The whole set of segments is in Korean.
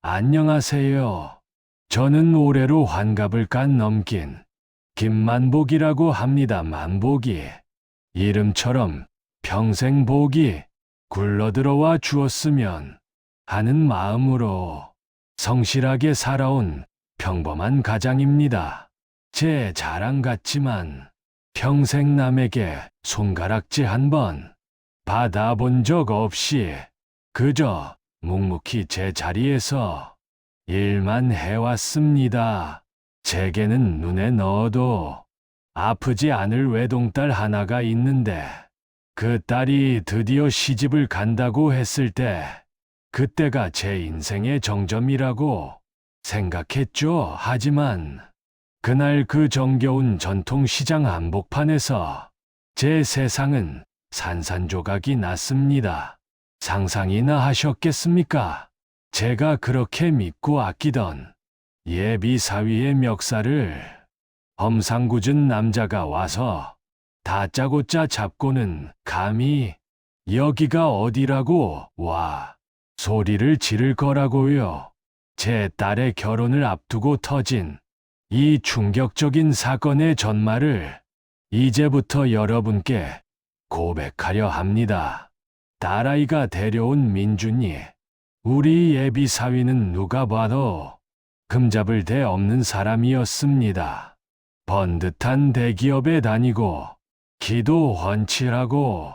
안녕하세요. 저는 올해로 환갑을 깐 넘긴 김만복이라고 합니다. 만복이. 이름처럼 평생 복이 굴러들어와 주었으면 하는 마음으로 성실하게 살아온 평범한 가장입니다. 제 자랑 같지만 평생 남에게 손가락질 한 번 받아본 적 없이 그저 묵묵히 제 자리에서 일만 해왔습니다. 제게는 눈에 넣어도 아프지 않을 외동딸 하나가 있는데 그 딸이 드디어 시집을 간다고 했을 때 그때가 제 인생의 정점이라고 생각했죠. 하지만 그날 그 정겨운 전통시장 한복판에서 제 세상은 산산조각이 났습니다. 상상이나 하셨겠습니까? 제가 그렇게 믿고 아끼던 예비 사위의 멱살을 험상궂은 남자가 와서 다짜고짜 잡고는 감히 여기가 어디라고 와 소리를 지를 거라고요. 제 딸의 결혼을 앞두고 터진 이 충격적인 사건의 전말을 이제부터 여러분께 고백하려 합니다. 딸아이가 데려온 민준이, 우리 예비 사위는 누가 봐도 흠잡을 데 없는 사람이었습니다. 번듯한 대기업에 다니고 기도 훤칠하고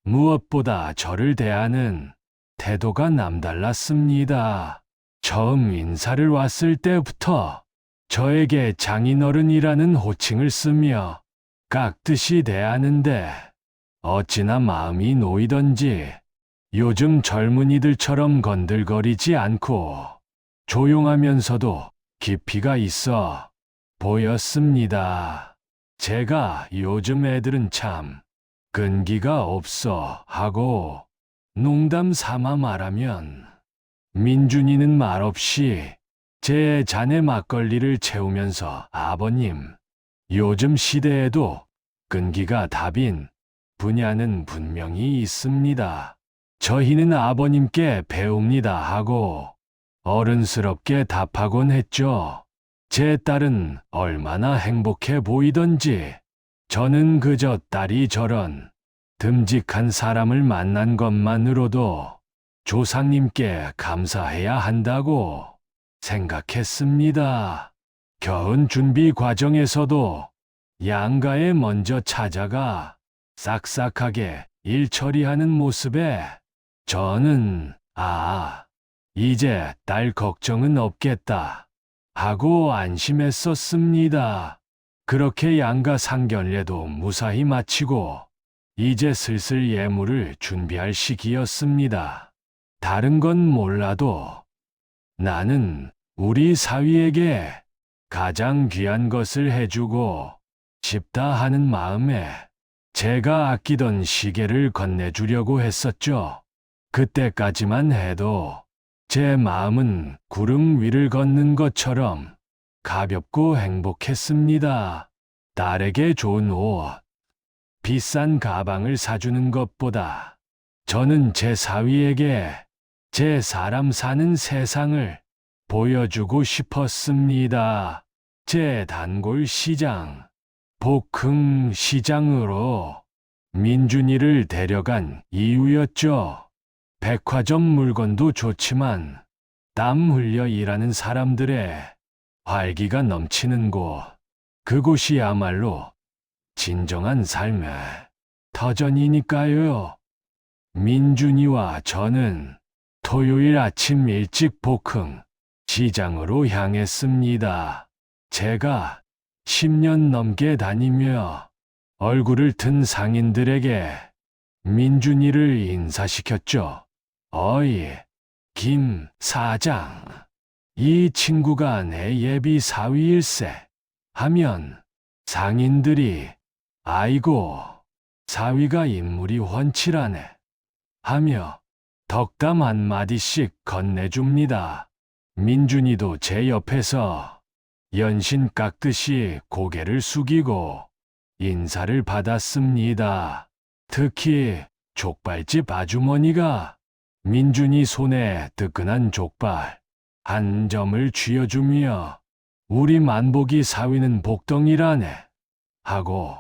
무엇보다 저를 대하는 태도가 남달랐습니다. 처음 인사를 왔을 때부터 저에게 장인어른이라는 호칭을 쓰며 깍듯이 대하는데 어찌나 마음이 놓이던지 요즘 젊은이들처럼 건들거리지 않고 조용하면서도 깊이가 있어 보였습니다. 제가 요즘 애들은 참 끈기가 없어 하고 농담 삼아 말하면 민준이는 말없이 제 잔에 막걸리를 채우면서 아버님, 요즘 시대에도 끈기가 답인 분야는 분명히 있습니다. 저희는 아버님께 배웁니다 하고 어른스럽게 답하곤 했죠. 제 딸은 얼마나 행복해 보이던지 저는 그저 딸이 저런 듬직한 사람을 만난 것만으로도 조상님께 감사해야 한다고 생각했습니다. 결혼 준비 과정에서도 양가에 먼저 찾아가 싹싹하게 일 처리하는 모습에 저는 이제 딸 걱정은 없겠다 하고 안심했었습니다. 그렇게 양가 상견례도 무사히 마치고 이제 슬슬 예물을 준비할 시기였습니다. 다른 건 몰라도 나는 우리 사위에게 가장 귀한 것을 해주고 싶다 하는 마음에 제가 아끼던 시계를 건네주려고 했었죠. 그때까지만 해도 제 마음은 구름 위를 걷는 것처럼 가볍고 행복했습니다. 딸에게 좋은 옷, 비싼 가방을 사주는 것보다 저는 제 사위에게 제 사람 사는 세상을 보여주고 싶었습니다. 제 단골 시장, 복흥 시장으로 민준이를 데려간 이유였죠. 백화점 물건도 좋지만 땀 흘려 일하는 사람들의 활기가 넘치는 곳, 그곳이야말로 진정한 삶의 터전이니까요. 민준이와 저는 토요일 아침 일찍 복흥 시장으로 향했습니다. 제가 10년 넘게 다니며 얼굴을 튼 상인들에게 민준이를 인사시켰죠. 어이, 김 사장, 이 친구가 내 예비 사위일세 하면 상인들이 아이고, 사위가 인물이 훤칠하네 하며 덕담 한마디씩 건네줍니다. 민준이도 제 옆에서 연신 깎듯이 고개를 숙이고 인사를 받았습니다. 특히 족발집 아주머니가 민준이 손에 뜨끈한 족발, 한 점을 쥐어주며 우리 만복이 사위는 복덩이라네 하고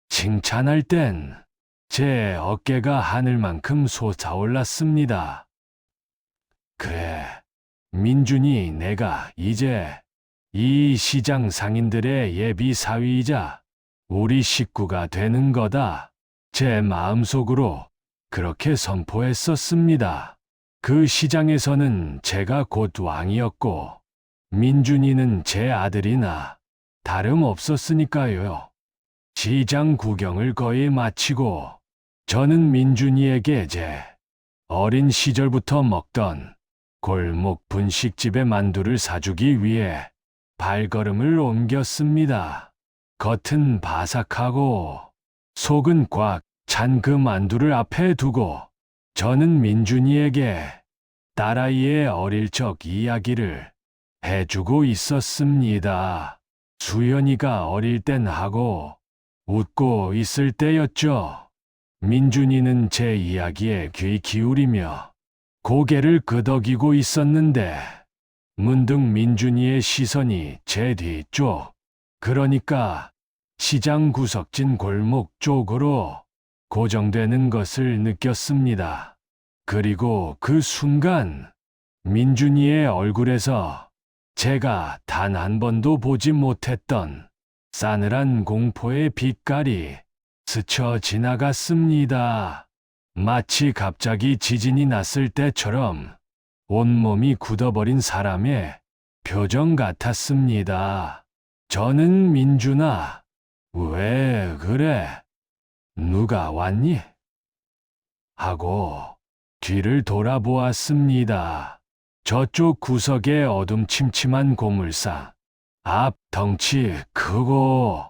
칭찬할 땐 제 어깨가 하늘만큼 솟아올랐습니다. 그래, 민준이 내가 이제 이 시장 상인들의 예비 사위이자 우리 식구가 되는 거다. 제 마음속으로 그렇게 선포했었습니다. 그 시장에서는 제가 곧 왕이었고 민준이는 제 아들이나 다름없었으니까요. 시장 구경을 거의 마치고 저는 민준이에게 제 어린 시절부터 먹던 골목 분식집의 만두를 사주기 위해 발걸음을 옮겼습니다. 겉은 바삭하고 속은 꽉 찬 그 만두를 앞에 두고 저는 민준이에게 딸아이의 어릴 적 이야기를 해주고 있었습니다. 수연이가 어릴 땐 하고 웃고 있을 때였죠. 민준이는 제 이야기에 귀 기울이며 고개를 끄덕이고 있었는데 문득 민준이의 시선이 제 뒤쪽, 그러니까 시장 구석진 골목 쪽으로 고정되는 것을 느꼈습니다. 그리고 그 순간 민준이의 얼굴에서 제가 단 한 번도 보지 못했던 싸늘한 공포의 빛깔이 스쳐 지나갔습니다. 마치 갑자기 지진이 났을 때처럼 온몸이 굳어버린 사람의 표정 같았습니다. 저는 민준아, 왜 그래? 누가 왔니? 하고 뒤를 돌아보았습니다. 저쪽 구석의 어둠침침한 고물상 앞 덩치 크고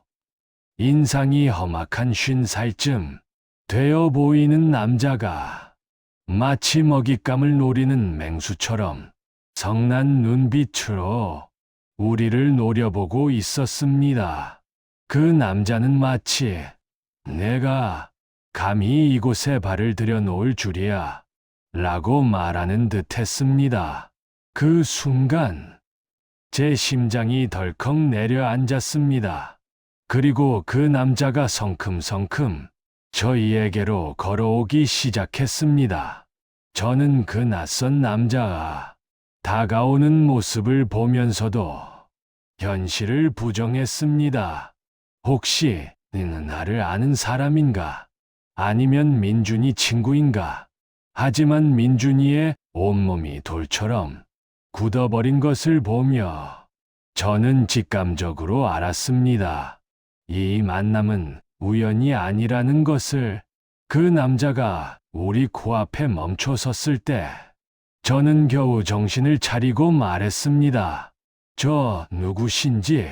인상이 험악한 50살쯤 되어 보이는 남자가 마치 먹잇감을 노리는 맹수처럼 성난 눈빛으로 우리를 노려보고 있었습니다. 그 남자는 마치 내가 감히 이곳에 발을 들여놓을 줄이야 라고 말하는 듯 했습니다. 그 순간 제 심장이 덜컥 내려앉았습니다. 그리고 그 남자가 성큼성큼 저희에게로 걸어오기 시작했습니다. 저는 그 낯선 남자가 다가오는 모습을 보면서도 현실을 부정했습니다. 혹시 나를 아는 사람인가? 아니면 민준이 친구인가? 하지만 민준이의 온몸이 돌처럼 굳어버린 것을 보며 저는 직감적으로 알았습니다. 이 만남은 우연이 아니라는 것을. 그 남자가 우리 코앞에 멈춰 섰을 때 저는 겨우 정신을 차리고 말했습니다. 저 누구신지.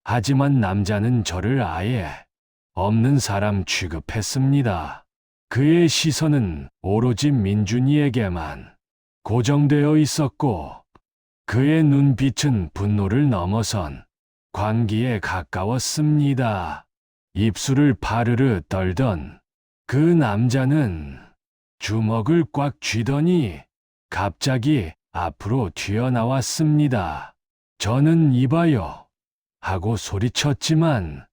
하지만 남자는 저를 아예 없는 사람 취급했습니다. 그의 시선은 오로지 민준이에게만 고정되어 있었고 그의 눈빛은 분노를 넘어선 광기에 가까웠습니다. 입술을 파르르 떨던 그 남자는 주먹을 꽉 쥐더니 갑자기 앞으로 튀어나왔습니다. 저는 이봐요 하고 소리쳤지만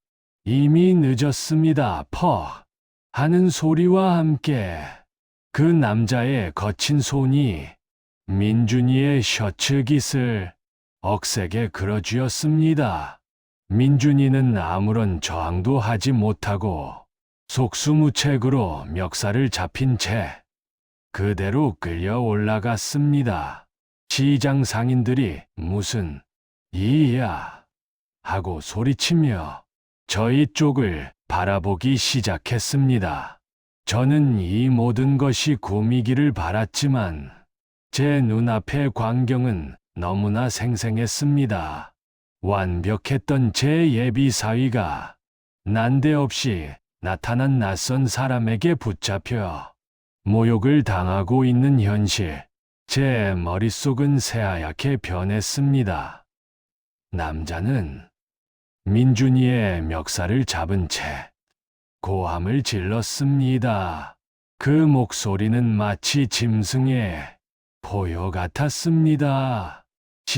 이미 늦었습니다. 퍽 하는 소리와 함께 그 남자의 거친 손이 민준이의 셔츠 깃을 억세게 끌어쥐었습니다. 민준이는 아무런 저항도 하지 못하고 속수무책으로 멱살을 잡힌 채 그대로 끌려 올라갔습니다. 시장 상인들이 무슨 이야 하고 소리치며 저희 쪽을 바라보기 시작했습니다. 저는 이 모든 것이 꿈이기를 바랐지만 제 눈앞의 광경은 너무나 생생했습니다. 완벽했던 제 예비 사위가 난데없이 나타난 낯선 사람에게 붙잡혀 모욕을 당하고 있는 현실. 제 머릿속은 새하얗게 변했습니다. 남자는 민준이의 멱살을 잡은 채 고함을 질렀습니다. 그 목소리는 마치 짐승의 포효 같았습니다.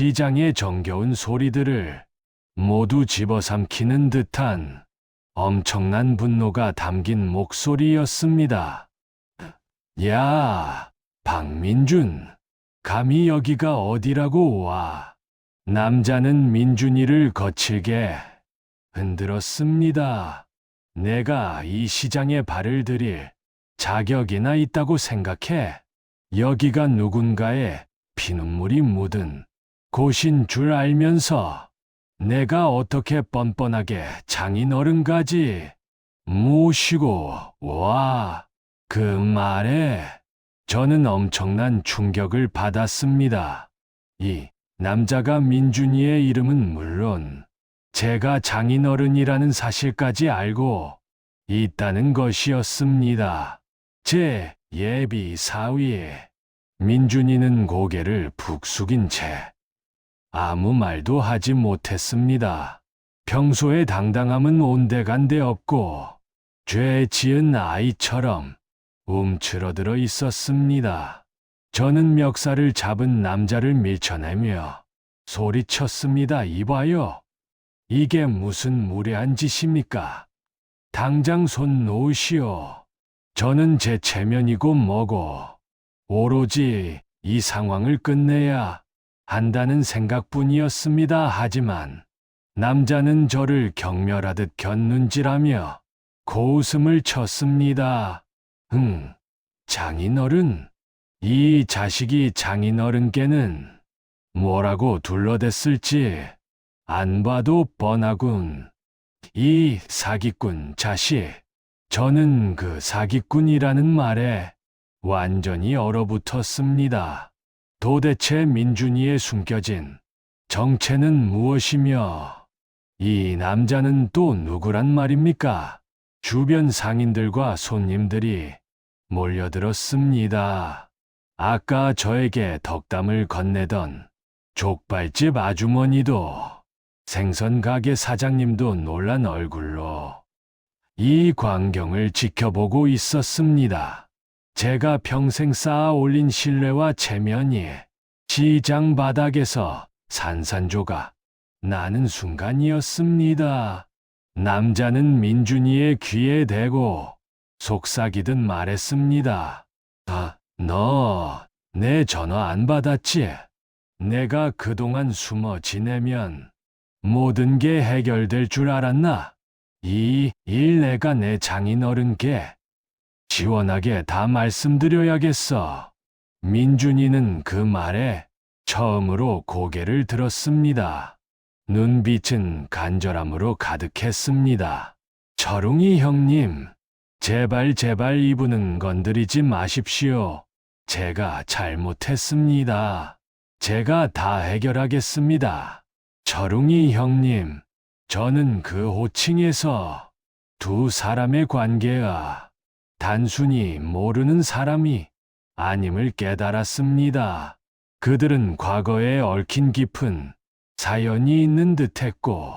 시장의 정겨운 소리들을 모두 집어삼키는 듯한 엄청난 분노가 담긴 목소리였습니다. 야, 박민준, 감히 여기가 어디라고 와. 남자는 민준이를 거칠게 흔들었습니다. 내가 이 시장에 발을 들일 자격이나 있다고 생각해? 여기가 누군가의 피눈물이 묻은 곳인 줄 알면서 내가 어떻게 뻔뻔하게 장인어른까지 모시고 와. 그 말에 저는 엄청난 충격을 받았습니다. 이 남자가 민준이의 이름은 물론 제가 장인어른이라는 사실까지 알고 있다는 것이었습니다. 제 예비 사위. 민준이는 고개를 푹 숙인 채 아무 말도 하지 못했습니다. 평소에 당당함은 온데간데 없고 죄 지은 아이처럼 움츠러들어 있었습니다. 저는 멱살을 잡은 남자를 밀쳐내며 소리쳤습니다. 이봐요. 이게 무슨 무례한 짓입니까? 당장 손 놓으시오. 저는 제 체면이고 뭐고 오로지 이 상황을 끝내야 한다는 생각뿐이었습니다. 하지만 남자는 저를 경멸하듯 곁눈질하며 고웃음을 쳤습니다. 장인어른. 이 자식이 장인어른께는 뭐라고 둘러댔을지 안 봐도 뻔하군. 이 사기꾼 자식. 저는 그 사기꾼이라는 말에 완전히 얼어붙었습니다. 도대체 민준이의 숨겨진 정체는 무엇이며 이 남자는 또 누구란 말입니까? 주변 상인들과 손님들이 몰려들었습니다. 아까 저에게 덕담을 건네던 족발집 아주머니도 생선 가게 사장님도 놀란 얼굴로 이 광경을 지켜보고 있었습니다. 제가 평생 쌓아 올린 신뢰와 체면이 시장 바닥에서 산산조각 나는 순간이었습니다. 남자는 민준이의 귀에 대고 속삭이듯 말했습니다. 너 내 전화 안 받았지? 내가 그동안 숨어 지내면 모든 게 해결될 줄 알았나? 이 일 내가 내 장인어른께 시원하게 다 말씀드려야겠어. 민준이는 그 말에 처음으로 고개를 들었습니다. 눈빛은 간절함으로 가득했습니다. 철웅이 형님, 제발 이분은 건드리지 마십시오. 제가 잘못했습니다. 제가 다 해결하겠습니다. 철웅이 형님, 저는 그 호칭에서 두 사람의 관계가 단순히 모르는 사람이 아님을 깨달았습니다. 그들은 과거에 얽힌 깊은 사연이 있는 듯했고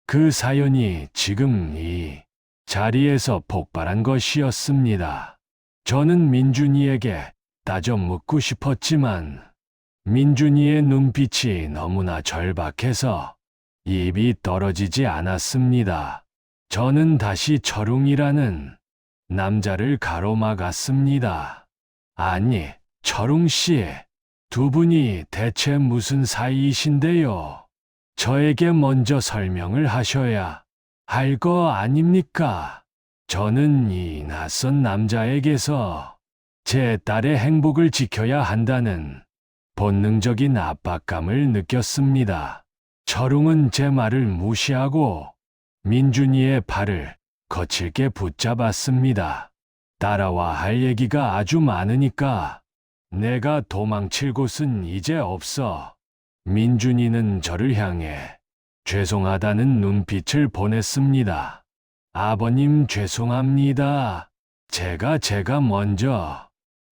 그 사연이 지금 이 자리에서 폭발한 것이었습니다. 저는 민준이에게 따져 묻고 싶었지만 민준이의 눈빛이 너무나 절박해서 입이 떨어지지 않았습니다. 저는 다시 철웅이라는 남자를 가로막았습니다. 아니, 철웅씨, 두 분이 대체 무슨 사이이신데요? 저에게 먼저 설명을 하셔야 할 거 아닙니까? 저는 이 낯선 남자에게서 제 딸의 행복을 지켜야 한다는 본능적인 압박감을 느꼈습니다. 철웅은 제 말을 무시하고 민준이의 팔을 거칠게 붙잡았습니다. 따라와 할 얘기가 아주 많으니까 내가 도망칠 곳은 이제 없어. 민준이는 저를 향해 죄송하다는 눈빛을 보냈습니다. 아버님 죄송합니다. 제가 먼저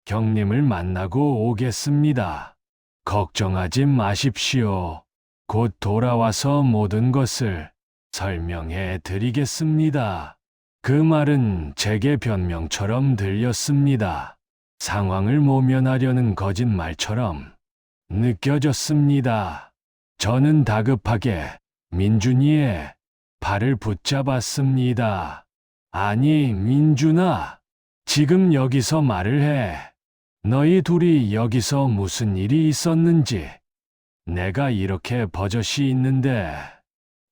형님을 만나고 오겠습니다. 걱정하지 마십시오. 곧 돌아와서 모든 것을 설명해 드리겠습니다. 그 말은 제게 변명처럼 들렸습니다. 상황을 모면하려는 거짓말처럼 느껴졌습니다. 저는 다급하게 민준이의 발을 붙잡았습니다. 아니, 민준아, 지금 여기서 말을 해. 너희 둘이 여기서 무슨 일이 있었는지. 내가 이렇게 버젓이 있는데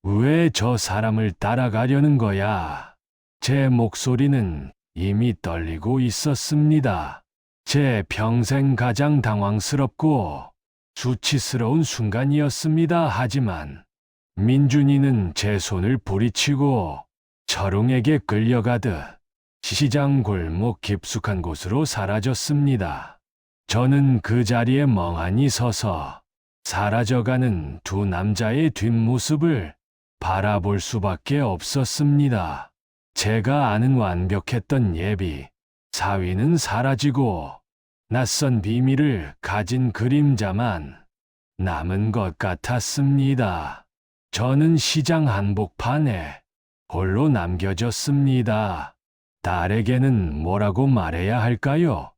왜 저 사람을 따라가려는 거야? 제 목소리는 이미 떨리고 있었습니다. 제 평생 가장 당황스럽고 수치스러운 순간이었습니다. 하지만 민준이는 제 손을 부리치고 철웅에게 끌려가듯 시장 골목 깊숙한 곳으로 사라졌습니다. 저는 그 자리에 멍하니 서서 사라져가는 두 남자의 뒷모습을 바라볼 수밖에 없었습니다. 제가 아는 완벽했던 예비 사위는 사라지고 낯선 비밀을 가진 그림자만 남은 것 같았습니다. 저는 시장 한복판에 홀로 남겨졌습니다. 딸에게는 뭐라고 말해야 할까요?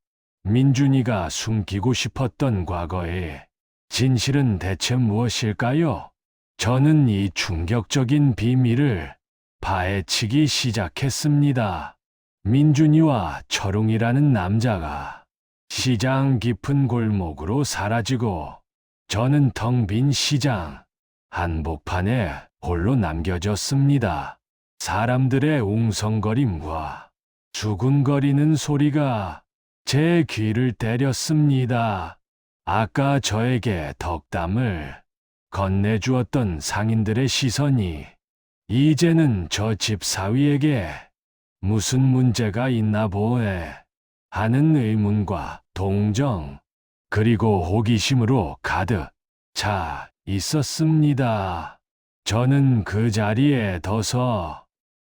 민준이가 숨기고 싶었던 과거의 진실은 대체 무엇일까요? 저는 이 충격적인 비밀을 파헤치기 시작했습니다. 민준이와 철웅이라는 남자가 시장 깊은 골목으로 사라지고 저는 텅 빈 시장 한복판에 홀로 남겨졌습니다. 사람들의 웅성거림과 수군거리는 소리가 제 귀를 때렸습니다. 아까 저에게 덕담을 건네주었던 상인들의 시선이 이제는 저 집 사위에게 무슨 문제가 있나 보에 하는 의문과 동정 그리고 호기심으로 가득 차 있었습니다. 저는 그 자리에 더서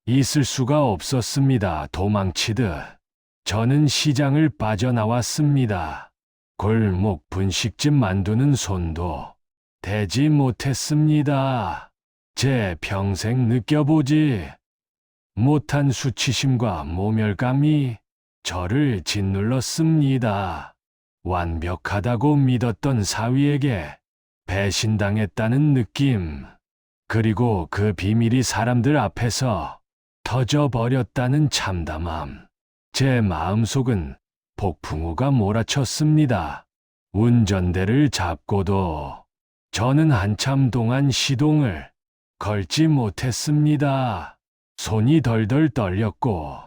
있을 수가 없었습니다. 도망치듯 저는 시장을 빠져나왔습니다. 골목 분식집 만두는 손도 대지 못했습니다. 제 평생 느껴보지 못한 수치심과 모멸감이 저를 짓눌렀습니다. 완벽하다고 믿었던 사위에게 배신당했다는 느낌, 그리고 그 비밀이 사람들 앞에서 터져버렸다는 참담함. 제 마음속은 폭풍우가 몰아쳤습니다. 운전대를 잡고도 저는 한참 동안 시동을 걸지 못했습니다. 손이 덜덜 떨렸고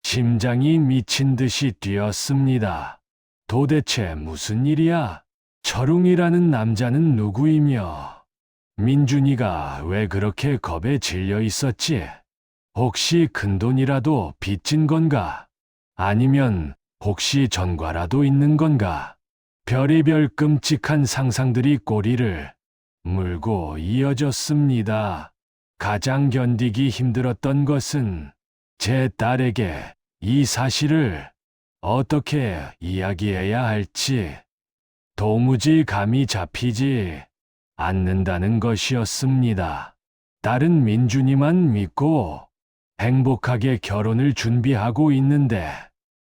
심장이 미친 듯이 뛰었습니다. 도대체 무슨 일이야? 철웅이라는 남자는 누구이며 민준이가 왜 그렇게 겁에 질려 있었지? 혹시 큰돈이라도 빚진 건가? 아니면 혹시 전과라도 있는 건가? 별의별 끔찍한 상상들이 꼬리를 물고 이어졌습니다. 가장 견디기 힘들었던 것은 제 딸에게 이 사실을 어떻게 이야기해야 할지 도무지 감이 잡히지 않는다는 것이었습니다. 딸은 민준이만 믿고 행복하게 결혼을 준비하고 있는데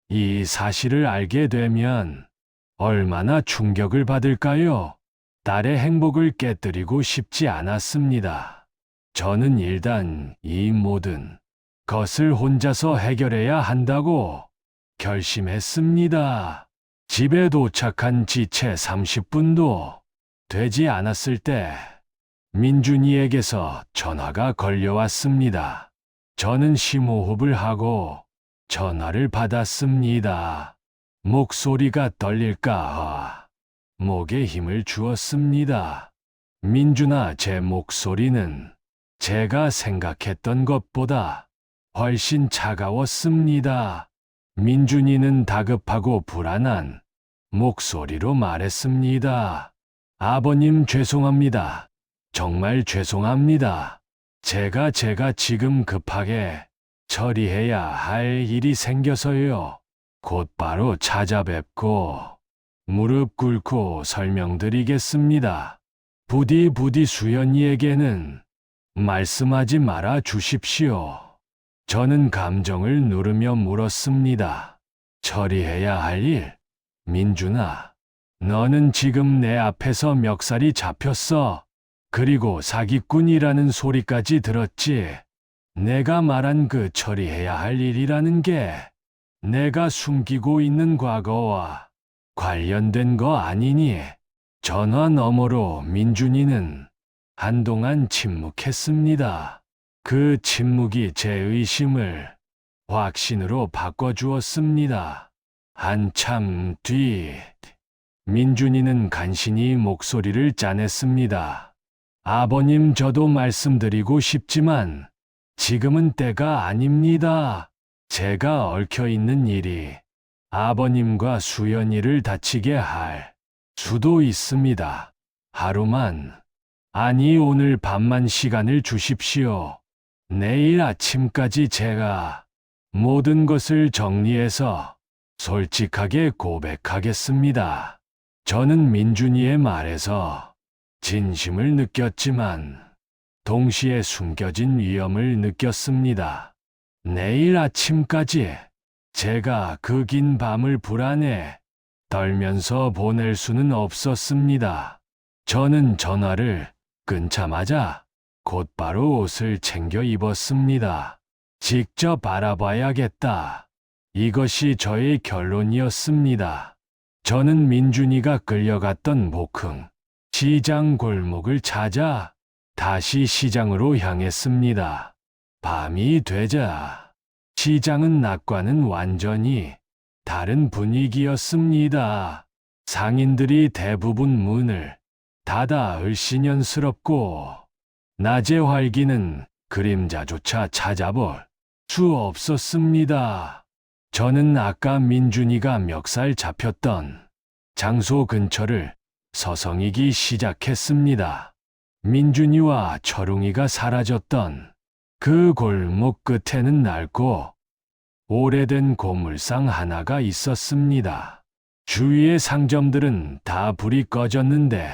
이 사실을 알게 되면 얼마나 충격을 받을까요? 딸의 행복을 깨뜨리고 싶지 않았습니다. 저는 일단 이 모든 것을 혼자서 해결해야 한다고 결심했습니다. 집에 도착한 지 채 30분도 되지 않았을 때 민준이에게서 전화가 걸려왔습니다. 저는 심호흡을 하고 전화를 받았습니다. 목소리가 떨릴까 목에 힘을 주었습니다. 민준아, 제 목소리는 제가 생각했던 것보다 훨씬 차가웠습니다. 민준이는 다급하고 불안한 목소리로 말했습니다. 아버님, 죄송합니다. 정말 죄송합니다. 제가 지금 급하게 처리해야 할 일이 생겨서요. 곧바로 찾아뵙고 무릎 꿇고 설명드리겠습니다. 부디 수연이에게는 말씀하지 말아 주십시오. 저는 감정을 누르며 물었습니다. 처리해야 할 일? 민준아, 너는 지금 내 앞에서 멱살이 잡혔어. 그리고 사기꾼이라는 소리까지 들었지. 내가 말한 그 처리해야 할 일이라는 게 내가 숨기고 있는 과거와 관련된 거 아니니? 전화 너머로 민준이는 한동안 침묵했습니다. 그 침묵이 제 의심을 확신으로 바꿔주었습니다. 한참 뒤, 민준이는 간신히 목소리를 짜냈습니다. 아버님, 저도 말씀드리고 싶지만 지금은 때가 아닙니다. 제가 얽혀있는 일이 아버님과 수연이를 다치게 할 수도 있습니다. 하루만, 아니 오늘 밤만 시간을 주십시오. 내일 아침까지 제가 모든 것을 정리해서 솔직하게 고백하겠습니다. 저는 민준이의 말에서 진심을 느꼈지만 동시에 숨겨진 위험을 느꼈습니다. 내일 아침까지 제가 그 긴 밤을 불안해 떨면서 보낼 수는 없었습니다. 저는 전화를 끊자마자 곧바로 옷을 챙겨 입었습니다. 직접 알아봐야겠다. 이것이 저의 결론이었습니다. 저는 민준이가 끌려갔던 목흥 시장 골목을 찾아 다시 시장으로 향했습니다. 밤이 되자 시장은 낮과는 완전히 다른 분위기였습니다. 상인들이 대부분 문을 닫아 을씨년스럽고 낮의 활기는 그림자조차 찾아볼 수 없었습니다. 저는 아까 민준이가 멱살 잡혔던 장소 근처를 서성이기 시작했습니다. 민준이와 철웅이가 사라졌던 그 골목 끝에는 낡고 오래된 고물상 하나가 있었습니다. 주위의 상점들은 다 불이 꺼졌는데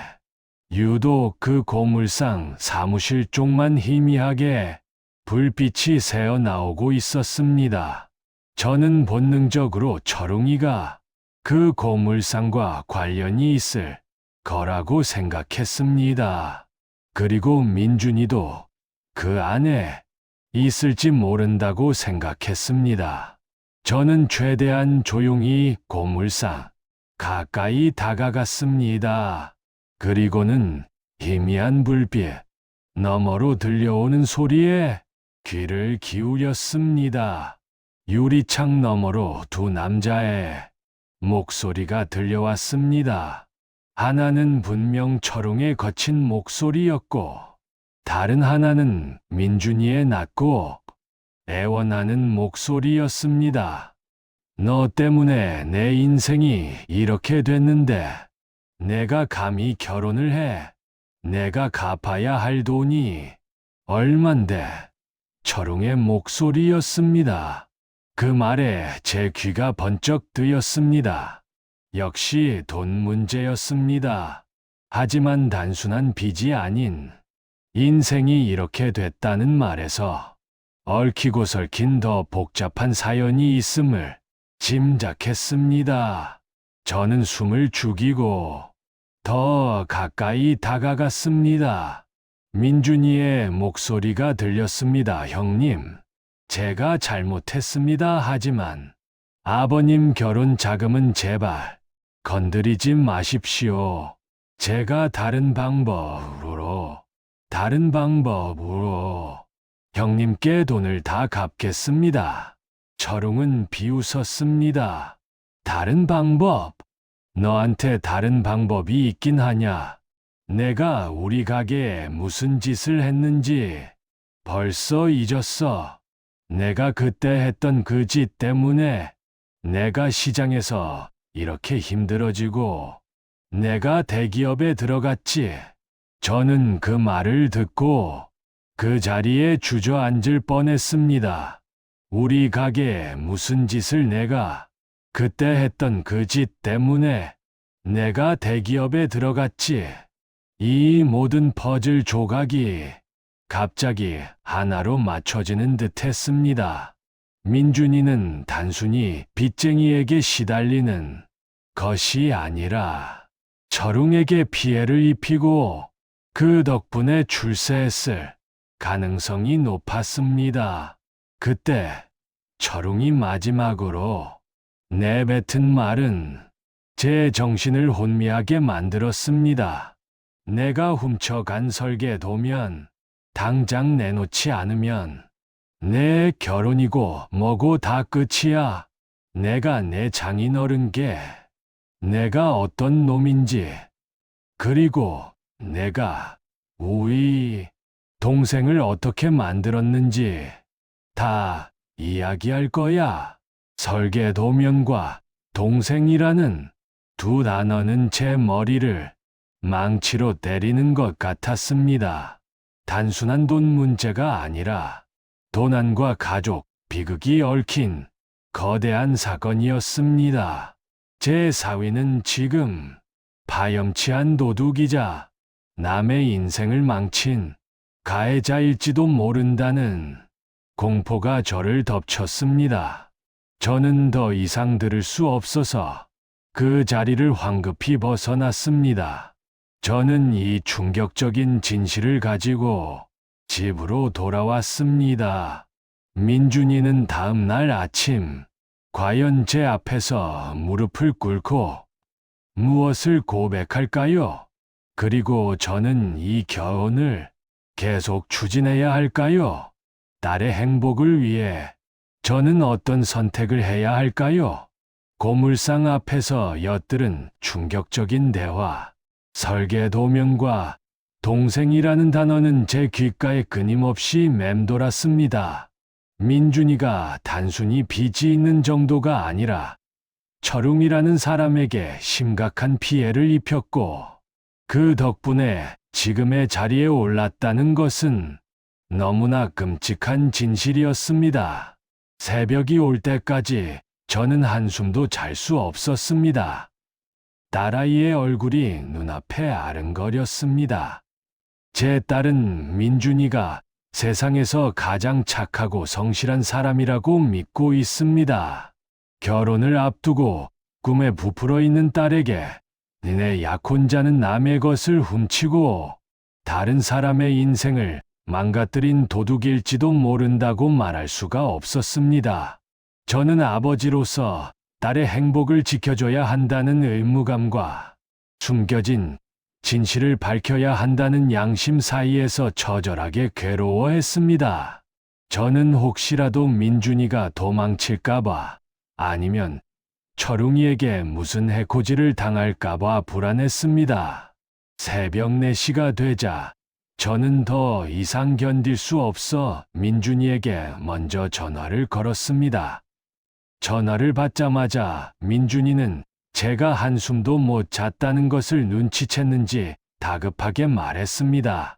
유독 그 고물상 사무실 쪽만 희미하게 불빛이 새어 나오고 있었습니다. 저는 본능적으로 철웅이가 그 고물상과 관련이 있을 거라고 생각했습니다. 그리고 민준이도 그 안에 있을지 모른다고 생각했습니다. 저는 최대한 조용히 고물상 가까이 다가갔습니다. 그리고는 희미한 불빛 너머로 들려오는 소리에 귀를 기울였습니다. 유리창 너머로 두 남자의 목소리가 들려왔습니다. 하나는 분명 철웅의 거친 목소리였고 다른 하나는 민준이의 낮고 애원하는 목소리였습니다. 너 때문에 내 인생이 이렇게 됐는데 내가 감히 결혼을 해. 내가 갚아야 할 돈이 얼만데. 철웅의 목소리였습니다. 그 말에 제 귀가 번쩍 뜨였습니다. 역시 돈 문제였습니다. 하지만 단순한 빚이 아닌 인생이 이렇게 됐다는 말에서 얽히고 설킨 더 복잡한 사연이 있음을 짐작했습니다. 저는 숨을 죽이고 더 가까이 다가갔습니다. 민준이의 목소리가 들렸습니다. 형님, 제가 잘못했습니다. 하지만 아버님 결혼 자금은 제발 건드리지 마십시오. 제가 다른 방법으로 형님께 돈을 다 갚겠습니다. 철웅은 비웃었습니다. 다른 방법? 너한테 다른 방법이 있긴 하냐? 내가 우리 가게에 무슨 짓을 했는지 벌써 잊었어. 내가 그때 했던 그 짓 때문에 내가 시장에서 이렇게 힘들어지고 내가 대기업에 들어갔지. 저는 그 말을 듣고 그 자리에 주저앉을 뻔했습니다. 우리 가게에 무슨 짓을 내가 그때 했던 그 짓 때문에 내가 대기업에 들어갔지. 이 모든 퍼즐 조각이 갑자기 하나로 맞춰지는 듯 했습니다. 민준이는 단순히 빚쟁이에게 시달리는 것이 아니라 철웅에게 피해를 입히고 그 덕분에 출세했을 가능성이 높았습니다. 그때 철웅이 마지막으로 내뱉은 말은 제 정신을 혼미하게 만들었습니다. 내가 훔쳐간 설계도면 당장 내놓지 않으면 내 결혼이고 뭐고 다 끝이야. 내가 내 장인 어른께 내가 어떤 놈인지, 그리고 내가 우리 동생을 어떻게 만들었는지 다 이야기할 거야. 설계도면과 동생이라는 두 단어는 제 머리를 망치로 때리는 것 같았습니다. 단순한 돈 문제가 아니라 도난과 가족 비극이 얽힌 거대한 사건이었습니다. 제 사위는 지금 파렴치한 도둑이자 남의 인생을 망친 가해자일지도 모른다는 공포가 저를 덮쳤습니다. 저는 더 이상 들을 수 없어서 그 자리를 황급히 벗어났습니다. 저는 이 충격적인 진실을 가지고 집으로 돌아왔습니다. 민준이는 다음 날 아침 과연 제 앞에서 무릎을 꿇고 무엇을 고백할까요? 그리고 저는 이 결혼을 계속 추진해야 할까요? 딸의 행복을 위해 저는 어떤 선택을 해야 할까요? 고물상 앞에서 엿들은 충격적인 대화. 설계도면과 동생이라는 단어는 제 귓가에 끊임없이 맴돌았습니다. 민준이가 단순히 빚이 있는 정도가 아니라 철웅이라는 사람에게 심각한 피해를 입혔고, 그 덕분에 지금의 자리에 올랐다는 것은 너무나 끔찍한 진실이었습니다. 새벽이 올 때까지 저는 한숨도 잘 수 없었습니다. 딸아이의 얼굴이 눈앞에 아른거렸습니다. 제 딸은 민준이가 세상에서 가장 착하고 성실한 사람이라고 믿고 있습니다. 결혼을 앞두고 꿈에 부풀어 있는 딸에게 내 약혼자는 남의 것을 훔치고 다른 사람의 인생을 망가뜨린 도둑일지도 모른다고 말할 수가 없었습니다. 저는 아버지로서 딸의 행복을 지켜줘야 한다는 의무감과 숨겨진 진실을 밝혀야 한다는 양심 사이에서 처절하게 괴로워했습니다. 저는 혹시라도 민준이가 도망칠까봐, 아니면 철웅이에게 무슨 해코지를 당할까봐 불안했습니다. 새벽 4시가 되자 저는 더 이상 견딜 수 없어 민준이에게 먼저 전화를 걸었습니다. 전화를 받자마자 민준이는 제가 한숨도 못 잤다는 것을 눈치챘는지 다급하게 말했습니다.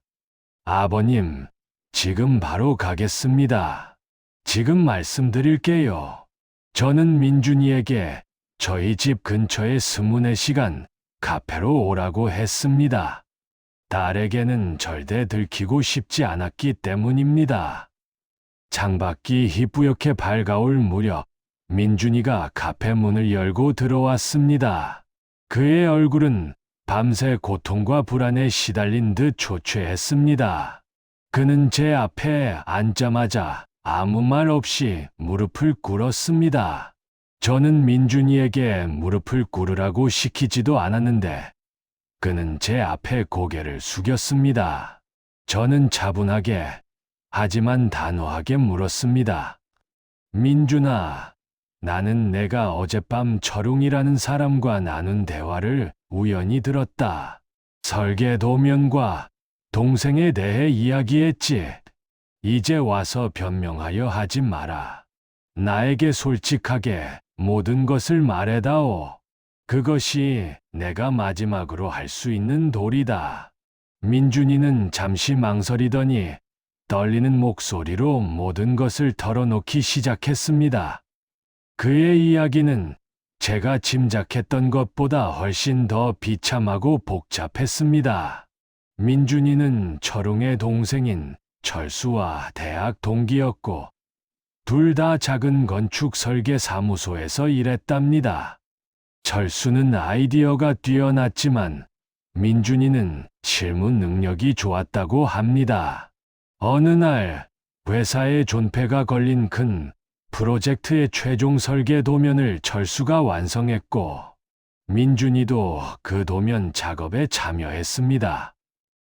아버님, 지금 바로 가겠습니다. 지금 말씀드릴게요. 저는 민준이에게 저희 집 근처의 24시간 카페로 오라고 했습니다. 딸에게는 절대 들키고 싶지 않았기 때문입니다. 창밖이 희뿌옇게 밝아올 무렵 민준이가 카페 문을 열고 들어왔습니다. 그의 얼굴은 밤새 고통과 불안에 시달린 듯 초췌했습니다. 그는 제 앞에 앉자마자 아무 말 없이 무릎을 꿇었습니다. 저는 민준이에게 무릎을 꿇으라고 시키지도 않았는데 그는 제 앞에 고개를 숙였습니다. 저는 차분하게 하지만 단호하게 물었습니다. 민준아, 나는 내가 어젯밤 철웅이라는 사람과 나눈 대화를 우연히 들었다. 설계도면과 동생에 대해 이야기했지. 이제 와서 변명하려 하지 마라. 나에게 솔직하게 모든 것을 말해다오. 그것이 내가 마지막으로 할 수 있는 도리다. 민준이는 잠시 망설이더니 떨리는 목소리로 모든 것을 털어놓기 시작했습니다. 그의 이야기는 제가 짐작했던 것보다 훨씬 더 비참하고 복잡했습니다. 민준이는 철웅의 동생인 철수와 대학 동기였고, 둘 다 작은 건축 설계 사무소에서 일했답니다. 철수는 아이디어가 뛰어났지만 민준이는 실무 능력이 좋았다고 합니다. 어느 날 회사에 존폐가 걸린 큰 프로젝트의 최종 설계 도면을 철수가 완성했고 민준이도 그 도면 작업에 참여했습니다.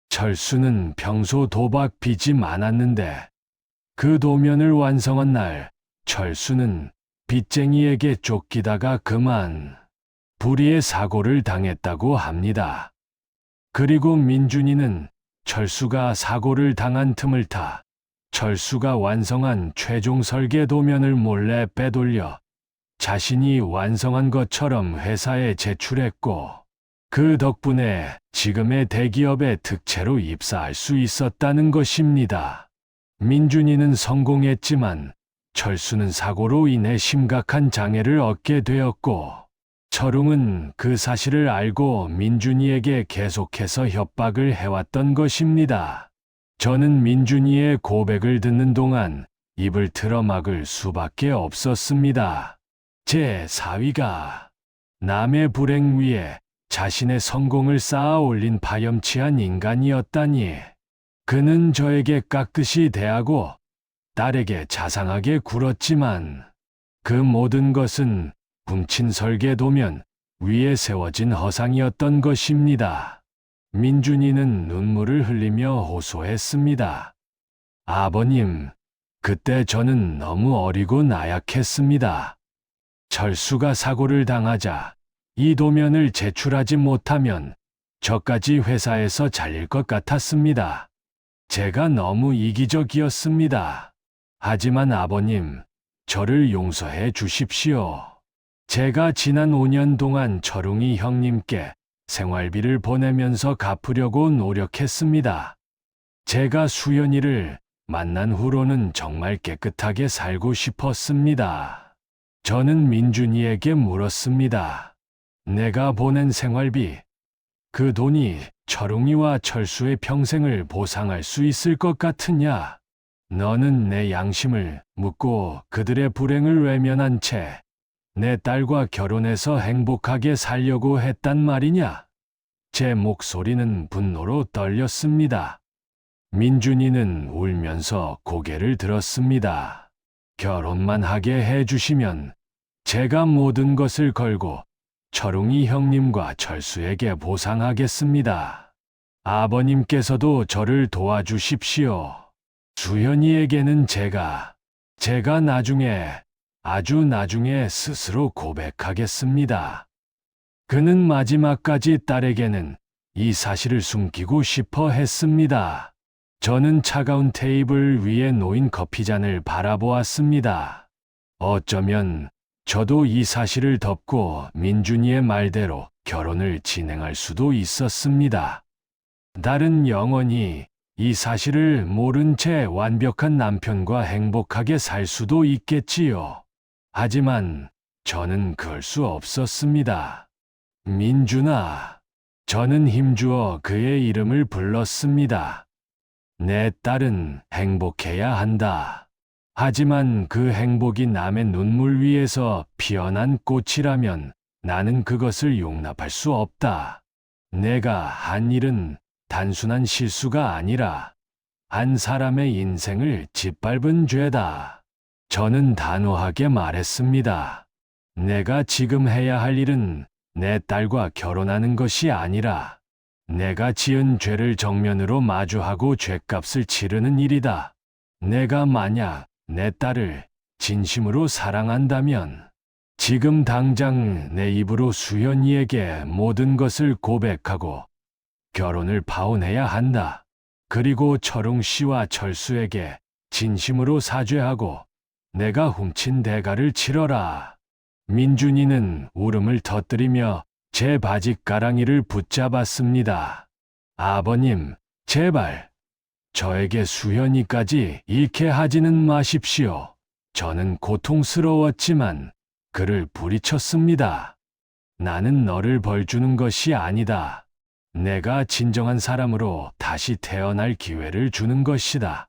철수는 평소 도박 빚이 많았는데 그 도면을 완성한 날 철수는 빚쟁이에게 쫓기다가 그만 불의의 사고를 당했다고 합니다. 그리고 민준이는 철수가 사고를 당한 틈을 타 철수가 완성한 최종 설계 도면을 몰래 빼돌려 자신이 완성한 것처럼 회사에 제출했고 그 덕분에 지금의 대기업의 특채로 입사할 수 있었다는 것입니다. 민준이는 성공했지만 철수는 사고로 인해 심각한 장애를 얻게 되었고 철웅은 그 사실을 알고 민준이에게 계속해서 협박을 해왔던 것입니다. 저는 민준이의 고백을 듣는 동안 입을 틀어막을 수밖에 없었습니다. 제 사위가 남의 불행 위에 자신의 성공을 쌓아 올린 파렴치한 인간이었다니. 그는 저에게 깍듯이 대하고 딸에게 자상하게 굴었지만 그 모든 것은 훔친 설계 도면 위에 세워진 허상이었던 것입니다. 민준이는 눈물을 흘리며 호소했습니다. 아버님, 그때 저는 너무 어리고 나약했습니다. 철수가 사고를 당하자 이 도면을 제출하지 못하면 저까지 회사에서 잘릴 것 같았습니다. 제가 너무 이기적이었습니다. 하지만 아버님, 저를 용서해 주십시오. 제가 지난 5년 동안 철웅이 형님께 생활비를 보내면서 갚으려고 노력했습니다. 제가 수연이를 만난 후로는 정말 깨끗하게 살고 싶었습니다. 저는 민준이에게 물었습니다. 내가 보낸 생활비, 그 돈이 철웅이와 철수의 평생을 보상할 수 있을 것 같으냐? 너는 내 양심을 묻고 그들의 불행을 외면한 채 내 딸과 결혼해서 행복하게 살려고 했단 말이냐? 제 목소리는 분노로 떨렸습니다. 민준이는 울면서 고개를 들었습니다. 결혼만 하게 해주시면 제가 모든 것을 걸고 철웅이 형님과 철수에게 보상하겠습니다. 아버님께서도 저를 도와주십시오. 수연이에게는 제가 나중에, 아주 나중에 스스로 고백하겠습니다. 그는 마지막까지 딸에게는 이 사실을 숨기고 싶어 했습니다. 저는 차가운 테이블 위에 놓인 커피잔을 바라보았습니다. 어쩌면 저도 이 사실을 덮고 민준이의 말대로 결혼을 진행할 수도 있었습니다. 딸은 영원히 이 사실을 모른 채 완벽한 남편과 행복하게 살 수도 있겠지요. 하지만 저는 그럴 수 없었습니다. 민준아, 저는 힘주어 그의 이름을 불렀습니다. 내 딸은 행복해야 한다. 하지만 그 행복이 남의 눈물 위에서 피어난 꽃이라면 나는 그것을 용납할 수 없다. 내가 한 일은 단순한 실수가 아니라 한 사람의 인생을 짓밟은 죄다. 저는 단호하게 말했습니다. 내가 지금 해야 할 일은 내 딸과 결혼하는 것이 아니라 내가 지은 죄를 정면으로 마주하고 죄값을 치르는 일이다. 내가 만약 내 딸을 진심으로 사랑한다면 지금 당장 내 입으로 수연이에게 모든 것을 고백하고 결혼을 파혼해야 한다. 그리고 철웅 씨와 철수에게 진심으로 사죄하고 내가 훔친 대가를 치러라. 민준이는 울음을 터뜨리며 제 바지가랑이를 붙잡았습니다. 아버님, 제발 저에게 수연이까지 잃게 하지는 마십시오. 저는 고통스러웠지만 그를 부리쳤습니다. 나는 너를 벌주는 것이 아니다. 내가 진정한 사람으로 다시 태어날 기회를 주는 것이다.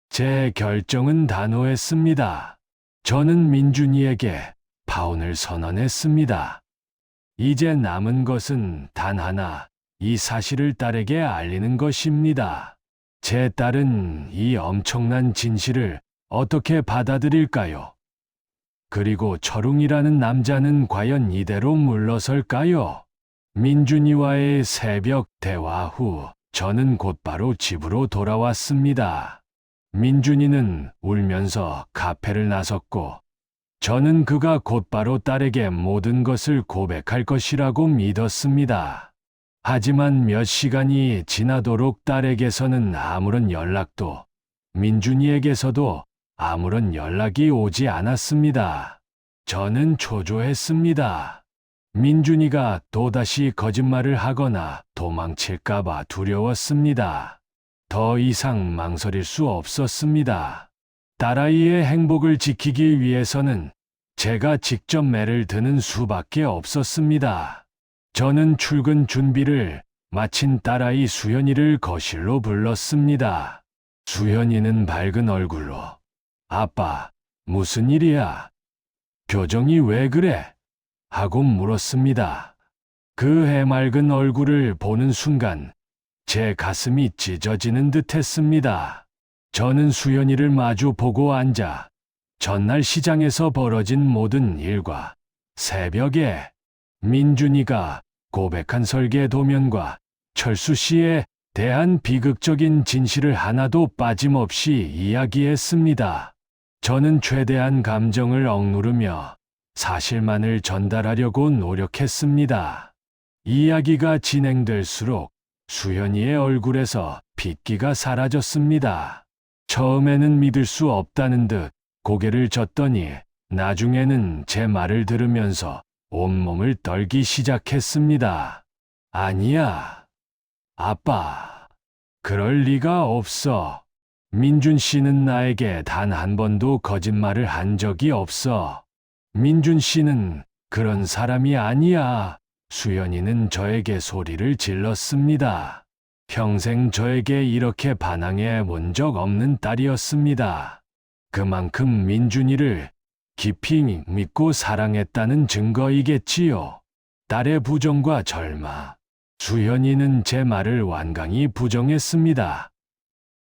제 결정은 단호했습니다. 저는 민준이에게 파혼을 선언했습니다. 이제 남은 것은 단 하나, 이 사실을 딸에게 알리는 것입니다. 제 딸은 이 엄청난 진실을 어떻게 받아들일까요? 그리고 철웅이라는 남자는 과연 이대로 물러설까요? 민준이와의 새벽 대화 후 저는 곧바로 집으로 돌아왔습니다. 민준이는 울면서 카페를 나섰고 저는 그가 곧바로 딸에게 모든 것을 고백할 것이라고 믿었습니다. 하지만 몇 시간이 지나도록 딸에게서는 아무런 연락도, 민준이에게서도 아무런 연락이 오지 않았습니다. 저는 초조했습니다. 민준이가 또다시 거짓말을 하거나 도망칠까봐 두려웠습니다. 더 이상 망설일 수 없었습니다. 딸아이의 행복을 지키기 위해서는 제가 직접 매를 드는 수밖에 없었습니다. 저는 출근 준비를 마친 딸아이 수연이를 거실로 불렀습니다. 수연이는 밝은 얼굴로 아빠, 무슨 일이야? 표정이 왜 그래? 하고 물었습니다. 그 해맑은 얼굴을 보는 순간 제 가슴이 찢어지는 듯 했습니다. 저는 수연이를 마주 보고 앉아 전날 시장에서 벌어진 모든 일과 새벽에 민준이가 고백한 설계 도면과 철수 씨에 대한 비극적인 진실을 하나도 빠짐없이 이야기했습니다. 저는 최대한 감정을 억누르며 사실만을 전달하려고 노력했습니다. 이야기가 진행될수록 수연이의 얼굴에서 핏기가 사라졌습니다. 처음에는 믿을 수 없다는 듯 고개를 젓더니 나중에는 제 말을 들으면서 온몸을 떨기 시작했습니다. 아니야, 아빠. 그럴 리가 없어. 민준 씨는 나에게 단 한 번도 거짓말을 한 적이 없어. 민준 씨는 그런 사람이 아니야. 수연이는 저에게 소리를 질렀습니다. 평생 저에게 이렇게 반항해 본 적 없는 딸이었습니다. 그만큼 민준이를 깊이 믿고 사랑했다는 증거이겠지요. 딸의 부정과 절마. 수연이는 제 말을 완강히 부정했습니다.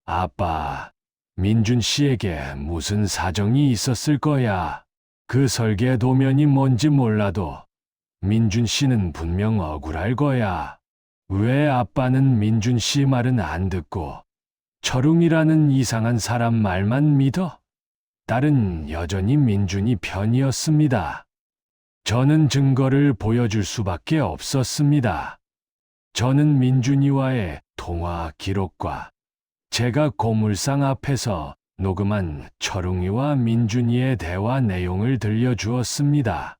아빠, 민준 씨에게 무슨 사정이 있었을 거야. 그 설계 도면이 뭔지 몰라도 민준 씨는 분명 억울할 거야. 왜 아빠는 민준 씨 말은 안 듣고 철웅이라는 이상한 사람 말만 믿어? 딸은 여전히 민준이 편이었습니다. 저는 증거를 보여줄 수밖에 없었습니다. 저는 민준이와의 통화 기록과 제가 고물상 앞에서 녹음한 철웅이와 민준이의 대화 내용을 들려주었습니다.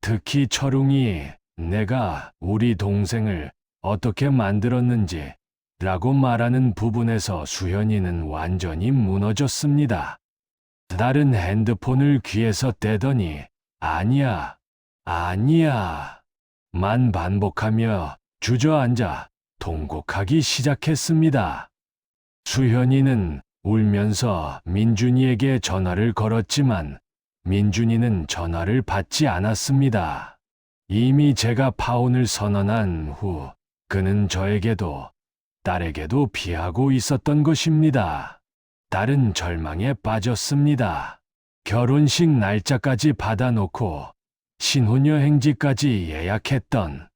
특히 철웅이 내가 우리 동생을 어떻게 만들었는지 라고 말하는 부분에서 수연이는 완전히 무너졌습니다. 딸은 핸드폰을 귀에서 떼더니 아니야, 아니야 만 반복하며 주저앉아 통곡하기 시작했습니다. 수연이는 울면서 민준이에게 전화를 걸었지만 민준이는 전화를 받지 않았습니다. 이미 제가 파혼을 선언한 후 그는 저에게도 딸에게도 피하고 있었던 것입니다. 딸은 절망에 빠졌습니다. 결혼식 날짜까지 받아놓고 신혼여행지까지 예약했던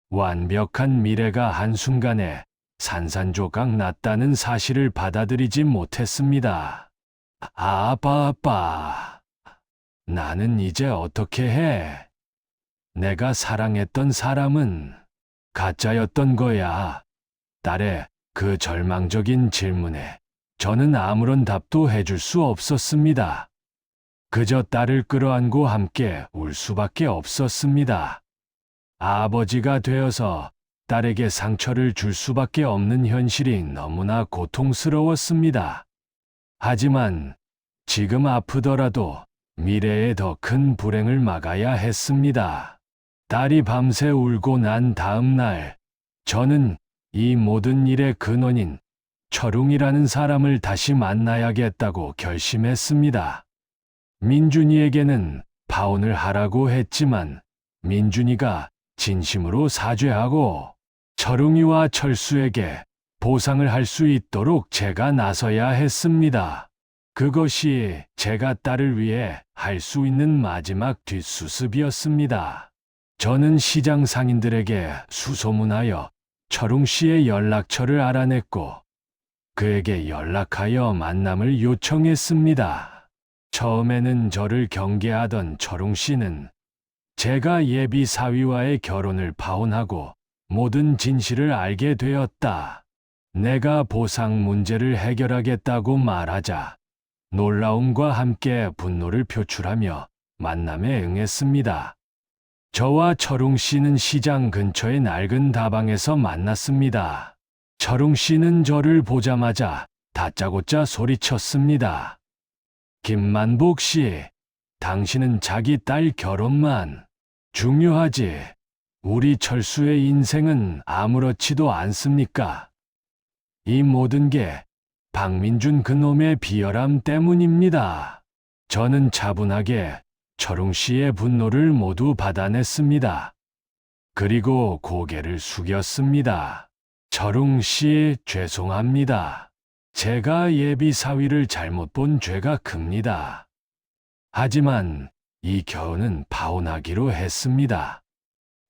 완벽한 미래가 한순간에 산산조각 났다는 사실을 받아들이지 못했습니다. 아빠. 나는 이제 어떻게 해? 내가 사랑했던 사람은 가짜였던 거야. 딸의 그 절망적인 질문에 저는 아무런 답도 해줄 수 없었습니다. 그저 딸을 끌어안고 함께 울 수밖에 없었습니다. 아버지가 되어서 딸에게 상처를 줄 수밖에 없는 현실이 너무나 고통스러웠습니다. 하지만 지금 아프더라도 미래에 더 큰 불행을 막아야 했습니다. 딸이 밤새 울고 난 다음 날, 저는 이 모든 일의 근원인 철웅이라는 사람을 다시 만나야겠다고 결심했습니다. 민준이에게는 파혼을 하라고 했지만 민준이가 진심으로 사죄하고 철웅이와 철수에게 보상을 할 수 있도록 제가 나서야 했습니다. 그것이 제가 딸을 위해 할 수 있는 마지막 뒷수습이었습니다. 저는 시장 상인들에게 수소문하여 철웅 씨의 연락처를 알아냈고 그에게 연락하여 만남을 요청했습니다. 처음에는 저를 경계하던 철웅 씨는 제가 예비 사위와의 결혼을 파혼하고 모든 진실을 알게 되었다. 내가 보상 문제를 해결하겠다고 말하자 놀라움과 함께 분노를 표출하며 만남에 응했습니다. 저와 철웅 씨는 시장 근처의 낡은 다방에서 만났습니다. 철웅 씨는 저를 보자마자 다짜고짜 소리쳤습니다. 김만복 씨, 당신은 자기 딸 결혼만 중요하지. 우리 철수의 인생은 아무렇지도 않습니까? 이 모든 게 박민준 그놈의 비열함 때문입니다. 저는 차분하게 철웅 씨의 분노를 모두 받아냈습니다. 그리고 고개를 숙였습니다. 철웅 씨, 죄송합니다. 제가 예비 사위를 잘못 본 죄가 큽니다. 하지만 이 결혼은 파혼하기로 했습니다.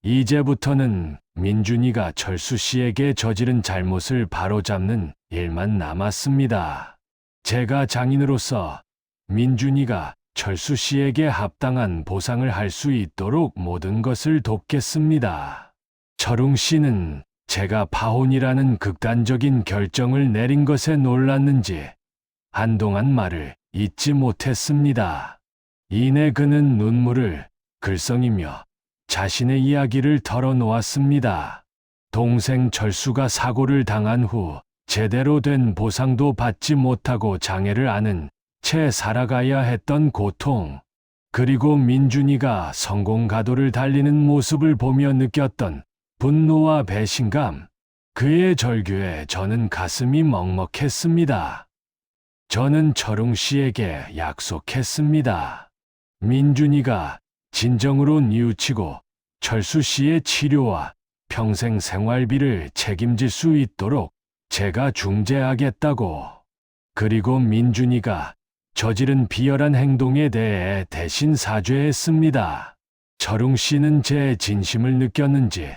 이제부터는 민준이가 철수 씨에게 저지른 잘못을 바로잡는 일만 남았습니다. 제가 장인으로서 민준이가 철수 씨에게 합당한 보상을 할 수 있도록 모든 것을 돕겠습니다. 철웅 씨는 제가 파혼이라는 극단적인 결정을 내린 것에 놀랐는지 한동안 말을 잇지 못했습니다. 이내 그는 눈물을 글썽이며 자신의 이야기를 털어놓았습니다. 동생 철수가 사고를 당한 후 제대로 된 보상도 받지 못하고 장애를 안은 채 살아가야 했던 고통, 그리고 민준이가 성공 가도를 달리는 모습을 보며 느꼈던 분노와 배신감, 그의 절규에 저는 가슴이 먹먹했습니다. 저는 철웅 씨에게 약속했습니다. 민준이가 진정으로 뉘우치고 철수 씨의 치료와 평생 생활비를 책임질 수 있도록 제가 중재하겠다고. 그리고 민준이가 저지른 비열한 행동에 대해 대신 사죄했습니다. 철웅 씨는 제 진심을 느꼈는지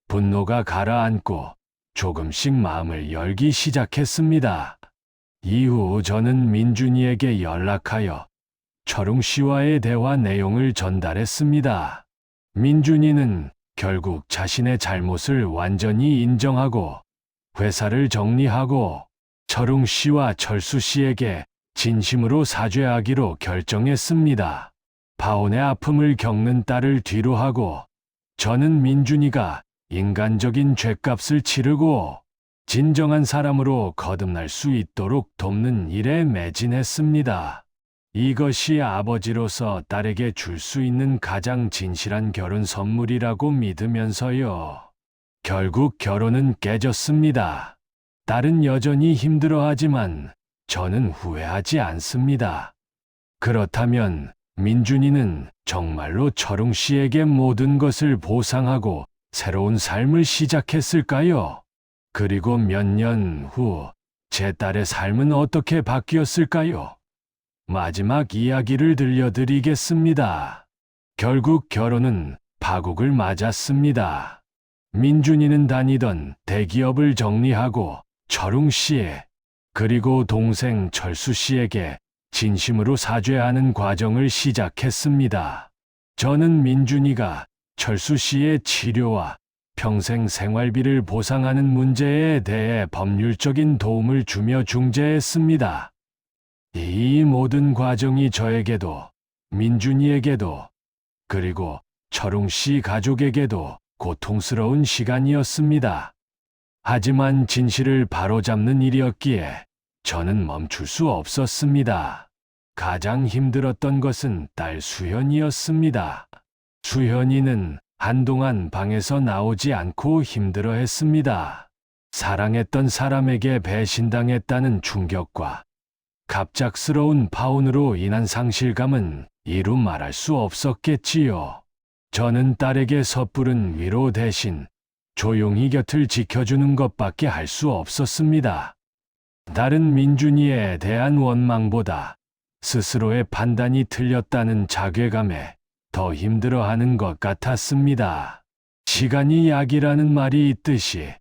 분노가 가라앉고 조금씩 마음을 열기 시작했습니다. 이후 저는 민준이에게 연락하여 철웅 씨와의 대화 내용을 전달했습니다. 민준이는 결국 자신의 잘못을 완전히 인정하고 회사를 정리하고 철웅 씨와 철수 씨에게 진심으로 사죄하기로 결정했습니다. 파혼의 아픔을 겪는 딸을 뒤로하고 저는 민준이가 인간적인 죗값을 치르고 진정한 사람으로 거듭날 수 있도록 돕는 일에 매진했습니다. 이것이 아버지로서 딸에게 줄 수 있는 가장 진실한 결혼 선물이라고 믿으면서요. 결국 결혼은 깨졌습니다. 딸은 여전히 힘들어하지만 저는 후회하지 않습니다. 그렇다면 민준이는 정말로 철웅 씨에게 모든 것을 보상하고 새로운 삶을 시작했을까요? 그리고 몇 년 후 제 딸의 삶은 어떻게 바뀌었을까요? 마지막 이야기를 들려드리겠습니다. 결국 결혼은 파국을 맞았습니다. 민준이는 다니던 대기업을 정리하고 철웅 씨, 그리고 동생 철수 씨에게 진심으로 사죄하는 과정을 시작했습니다. 저는 민준이가 철수 씨의 치료와 평생 생활비를 보상하는 문제에 대해 법률적인 도움을 주며 중재했습니다. 이 모든 과정이 저에게도, 민준이에게도, 그리고 철웅 씨 가족에게도 고통스러운 시간이었습니다. 하지만 진실을 바로잡는 일이었기에 저는 멈출 수 없었습니다. 가장 힘들었던 것은 딸 수현이었습니다. 수현이는 한동안 방에서 나오지 않고 힘들어했습니다. 사랑했던 사람에게 배신당했다는 충격과 갑작스러운 파혼으로 인한 상실감은 이루 말할 수 없었겠지요. 저는 딸에게 섣부른 위로 대신 조용히 곁을 지켜주는 것밖에 할 수 없었습니다. 다른 민준이에 대한 원망보다 스스로의 판단이 틀렸다는 자괴감에 더 힘들어하는 것 같았습니다. 시간이 약이라는 말이 있듯이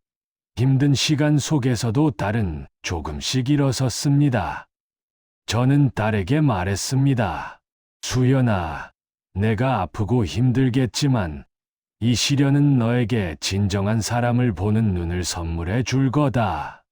힘든 시간 속에서도 딸은 조금씩 일어섰습니다. 저는 딸에게 말했습니다. 수연아, 내가 아프고 힘들겠지만 이 시련은 너에게 진정한 사람을 보는 눈을 선물해 줄 거다.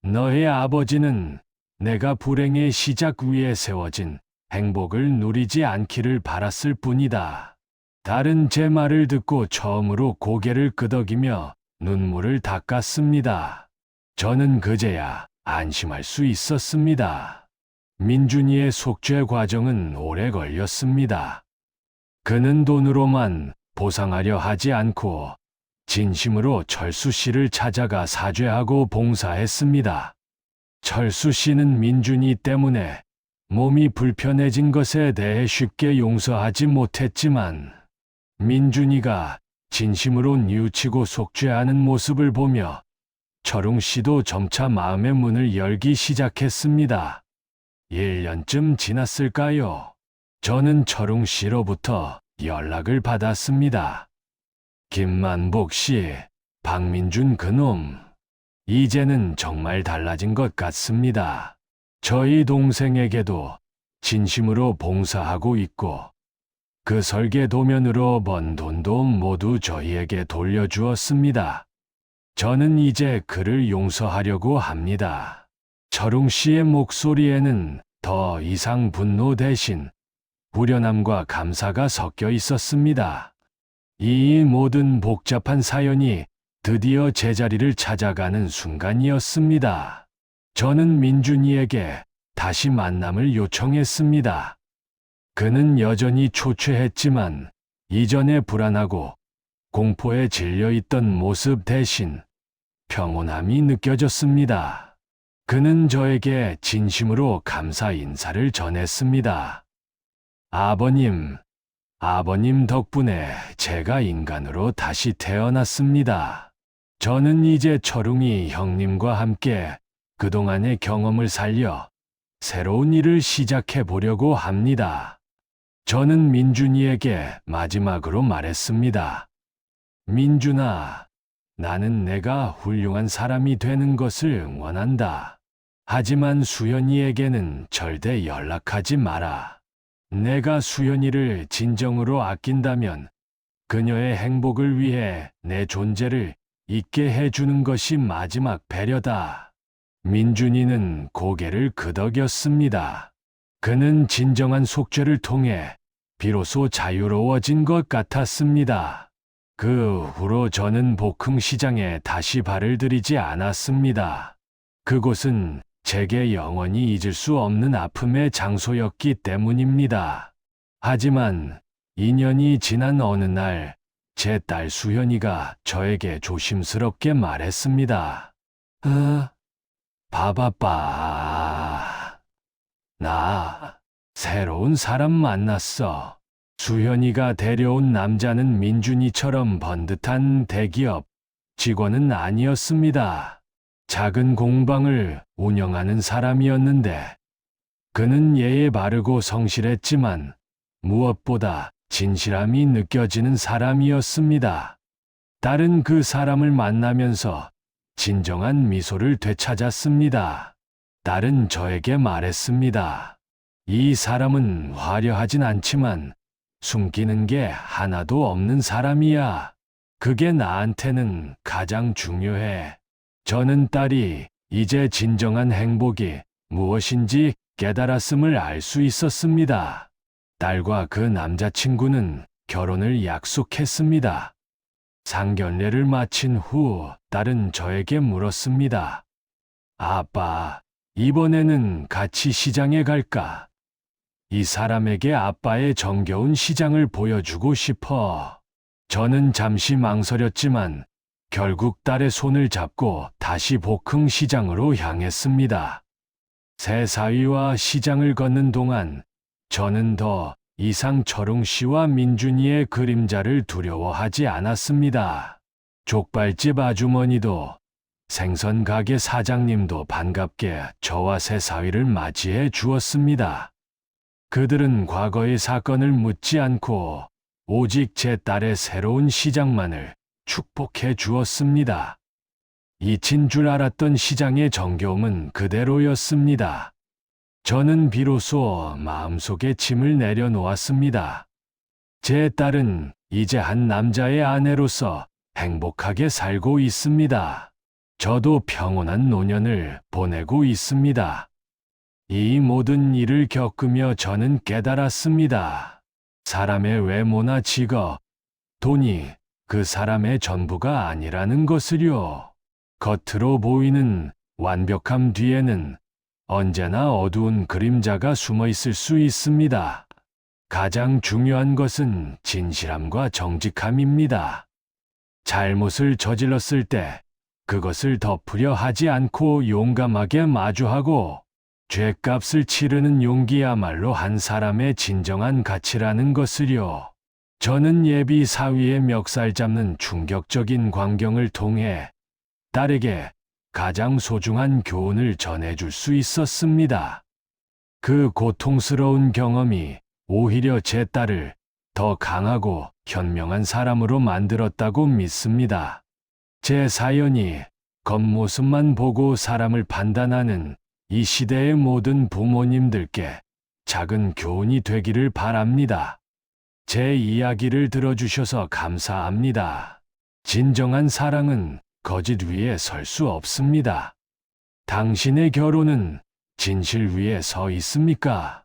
너의 아버지는 내가 불행의 시작 위에 세워진 행복을 누리지 않기를 바랐을 뿐이다. 딸은 제 말을 듣고 처음으로 고개를 끄덕이며 눈물을 닦았습니다. 저는 그제야 안심할 수 있었습니다. 민준이의 속죄 과정은 오래 걸렸습니다. 그는 돈으로만 보상하려 하지 않고 진심으로 철수 씨를 찾아가 사죄하고 봉사했습니다. 철수 씨는 민준이 때문에 몸이 불편해진 것에 대해 쉽게 용서하지 못했지만 민준이가 진심으로 뉘우치고 속죄하는 모습을 보며 철웅 씨도 점차 마음의 문을 열기 시작했습니다. 1년쯤 지났을까요? 저는 철웅 씨로부터 연락을 받았습니다. 김만복 씨, 박민준 그놈. 이제는 정말 달라진 것 같습니다. 저희 동생에게도 진심으로 봉사하고 있고 그 설계 도면으로 번 돈도 모두 저희에게 돌려주었습니다. 저는 이제 그를 용서하려고 합니다. 철웅 씨의 목소리에는 더 이상 분노 대신 후련함과 감사가 섞여 있었습니다. 이 모든 복잡한 사연이 드디어 제자리를 찾아가는 순간이었습니다. 저는 민준이에게 다시 만남을 요청했습니다. 그는 여전히 초췌했지만 이전에 불안하고 공포에 질려있던 모습 대신 평온함이 느껴졌습니다. 그는 저에게 진심으로 감사 인사를 전했습니다. 아버님 덕분에 제가 인간으로 다시 태어났습니다. 저는 이제 철웅이 형님과 함께 그동안의 경험을 살려 새로운 일을 시작해 보려고 합니다. 저는 민준이에게 마지막으로 말했습니다. 민준아, 나는 내가 훌륭한 사람이 되는 것을 응원한다. 하지만 수연이에게는 절대 연락하지 마라. 내가 수연이를 진정으로 아낀다면 그녀의 행복을 위해 내 존재를 잊게 해주는 것이 마지막 배려다. 민준이는 고개를 끄덕였습니다. 그는 진정한 속죄를 통해 비로소 자유로워진 것 같았습니다. 그 후로 저는 복흥시장에 다시 발을 들이지 않았습니다. 그곳은 제게 영원히 잊을 수 없는 아픔의 장소였기 때문입니다. 하지만 2년이 지난 어느 날, 제 딸 수현이가 저에게 조심스럽게 말했습니다. 바바빠. 나 새로운 사람 만났어. 수현이가 데려온 남자는 민준이처럼 번듯한 대기업 직원은 아니었습니다. 작은 공방을 운영하는 사람이었는데 그는 예에 바르고 성실했지만 무엇보다 진실함이 느껴지는 사람이었습니다. 딸은 그 사람을 만나면서 진정한 미소를 되찾았습니다. 딸은 저에게 말했습니다. 이 사람은 화려하진 않지만 숨기는 게 하나도 없는 사람이야. 그게 나한테는 가장 중요해. 저는 딸이 이제 진정한 행복이 무엇인지 깨달았음을 알 수 있었습니다. 딸과 그 남자친구는 결혼을 약속했습니다. 상견례를 마친 후 딸은 저에게 물었습니다. 아빠, 이번에는 같이 시장에 갈까? 이 사람에게 아빠의 정겨운 시장을 보여주고 싶어. 저는 잠시 망설였지만 결국 딸의 손을 잡고 다시 복흥시장으로 향했습니다. 새 사위와 시장을 걷는 동안 저는 더 이상 철웅 씨와 민준이의 그림자를 두려워하지 않았습니다. 족발집 아주머니도 생선 가게 사장님도 반갑게 저와 새 사위를 맞이해 주었습니다. 그들은 과거의 사건을 묻지 않고 오직 제 딸의 새로운 시작만을 축복해 주었습니다. 잊힌 줄 알았던 시장의 정겨움은 그대로였습니다. 저는 비로소 마음속에 짐을 내려놓았습니다. 제 딸은 이제 한 남자의 아내로서 행복하게 살고 있습니다. 저도 평온한 노년을 보내고 있습니다. 이 모든 일을 겪으며 저는 깨달았습니다. 사람의 외모나 직업, 돈이 그 사람의 전부가 아니라는 것을요. 겉으로 보이는 완벽함 뒤에는 언제나 어두운 그림자가 숨어 있을 수 있습니다. 가장 중요한 것은 진실함과 정직함입니다. 잘못을 저질렀을 때 그것을 덮으려 하지 않고 용감하게 마주하고 죗값을 치르는 용기야말로 한 사람의 진정한 가치라는 것을요. 저는 예비 사위의 멱살 잡는 충격적인 광경을 통해 딸에게 가장 소중한 교훈을 전해줄 수 있었습니다. 그 고통스러운 경험이 오히려 제 딸을 더 강하고 현명한 사람으로 만들었다고 믿습니다. 제 사연이 겉모습만 보고 사람을 판단하는 이 시대의 모든 부모님들께 작은 교훈이 되기를 바랍니다. 제 이야기를 들어주셔서 감사합니다. 진정한 사랑은 거짓 위에 설 수 없습니다. 당신의 결혼은 진실 위에 서 있습니까?